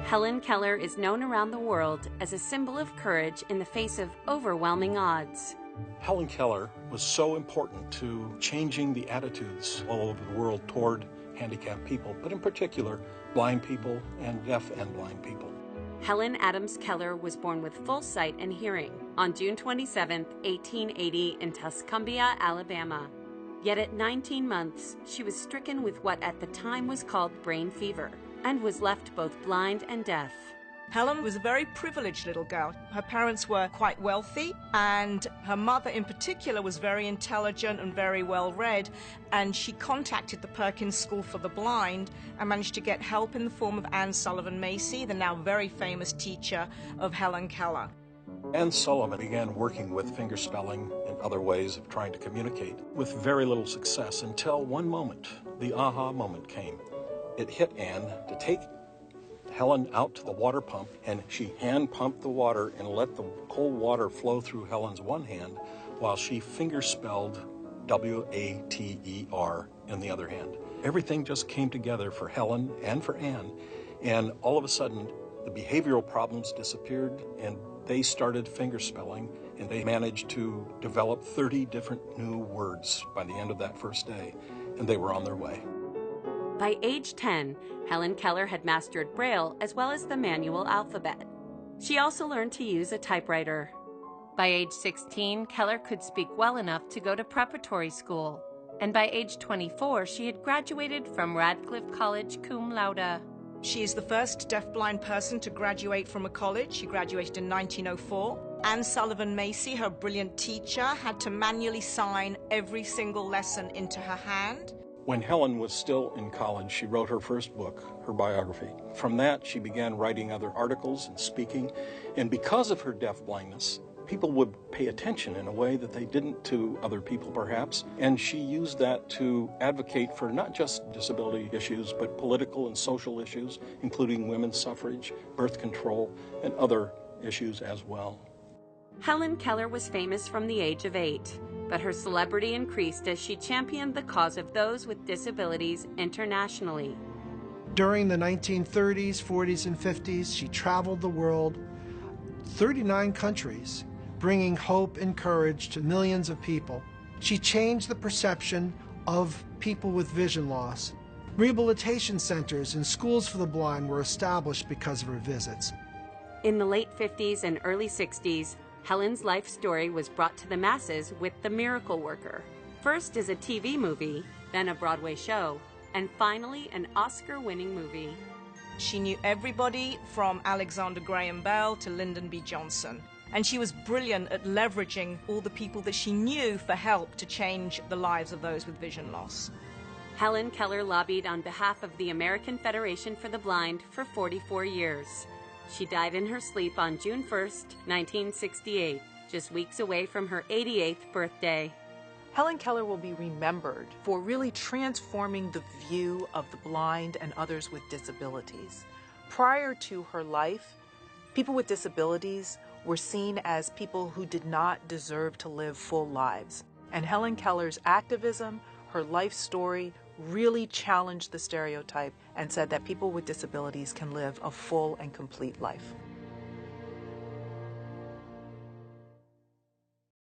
Helen Keller is known around the world as a symbol of courage in the face of overwhelming odds. Helen Keller was so important to changing the attitudes all over the world toward handicapped people, but in particular, blind people and deaf and blind people. Helen Adams Keller was born with full sight and hearing on June 27, 1880 in Tuscumbia, Alabama. Yet at 19 months, she was stricken with what at the time was called brain fever and was left both blind and deaf. Helen was a very privileged little girl. Her parents were quite wealthy, and her mother in particular was very intelligent and very well read, and she contacted the Perkins School for the Blind and managed to get help in the form of Anne Sullivan Macy, the now very famous teacher of Helen Keller. Anne Sullivan began working with fingerspelling and other ways of trying to communicate with very little success until one moment, the aha moment came. It hit Anne to take Helen out to the water pump, and she hand pumped the water and let the cold water flow through Helen's one hand while she fingerspelled W-A-T-E-R in the other hand. Everything just came together for Helen and for Anne, and all of a sudden the behavioral problems disappeared and they started fingerspelling, and they managed to develop 30 different new words by the end of that first day, and they were on their way. By age 10, Helen Keller had mastered Braille as well as the manual alphabet. She also learned to use a typewriter. By age 16, Keller could speak well enough to go to preparatory school. And by age 24, she had graduated from Radcliffe College cum laude. She is the first deafblind person to graduate from a college. She graduated in 1904. Anne Sullivan Macy, her brilliant teacher, had to manually sign every single lesson into her hand. When Helen was still in college, she wrote her first book, her biography. From that, she began writing other articles and speaking. And because of her deafblindness, people would pay attention in a way that they didn't to other people, perhaps. And she used that to advocate for not just disability issues, but political and social issues, including women's suffrage, birth control, and other issues as well. Helen Keller was famous from the age of 8. But her celebrity increased as she championed the cause of those with disabilities internationally. During the 1930s, 40s, and 50s, she traveled the world, 39 countries, bringing hope and courage to millions of people. She changed the perception of people with vision loss. Rehabilitation centers and schools for the blind were established because of her visits. In the late 50s and early 60s, Helen's life story was brought to the masses with The Miracle Worker, first as a TV movie, then a Broadway show, and finally an Oscar-winning movie. She knew everybody from Alexander Graham Bell to Lyndon B. Johnson, and she was brilliant at leveraging all the people that she knew for help to change the lives of those with vision loss. Helen Keller lobbied on behalf of the American Federation for the Blind for 44 years. She died in her sleep on June 1, 1968, just weeks away from her 88th birthday. Helen Keller will be remembered for really transforming the view of the blind and others with disabilities. Prior to her life, people with disabilities were seen as people who did not deserve to live full lives. And Helen Keller's activism, her life story, really challenged the stereotype and said that people with disabilities can live a full and complete life.